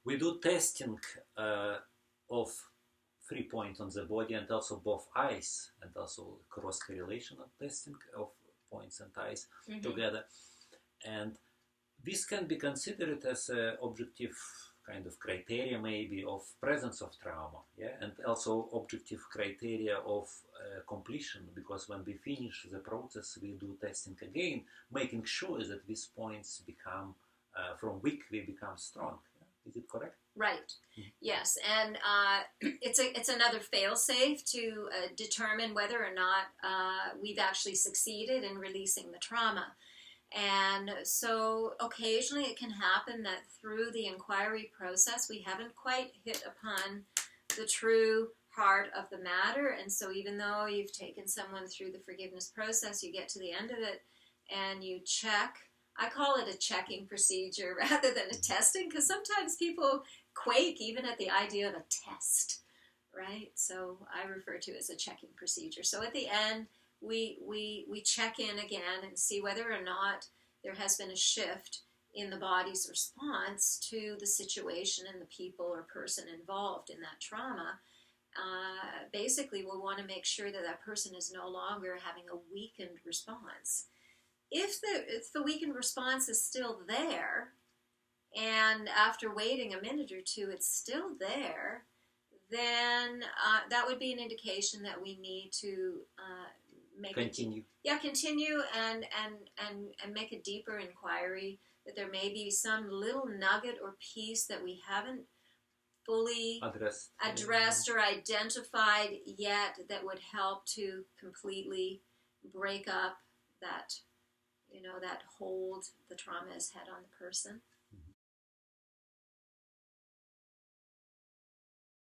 We do testing of 3 points on the body and also both eyes, and also cross correlation of testing of points and eyes together. And this can be considered as an objective kind of criteria maybe of presence of trauma, yeah, and also objective criteria of completion, because when we finish the process we do testing again, making sure that these points become from weak we become strong. Yeah? Is it correct? Right. Yes, and it's another fail-safe to determine whether or not we've actually succeeded in releasing the trauma. And so occasionally it can happen that through the inquiry process we haven't quite hit upon the true heart of the matter, and so even though you've taken someone through the forgiveness process, you get to the end of it and you check. I call it a checking procedure rather than a testing, because sometimes people quake even at the idea of a test, right? So I refer to it as a checking procedure. So at the end, we check in again and see whether or not there has been a shift in the body's response to the situation and the people or person involved in that trauma. Basically, we'll want to make sure that that person is no longer having a weakened response. If the weakened response is still there, and after waiting a minute or two it's still there, then that would be an indication that we need to continue and make a deeper inquiry, that there may be some little nugget or piece that we haven't fully addressed or identified yet that would help to completely break up that, that hold the trauma has had on the person.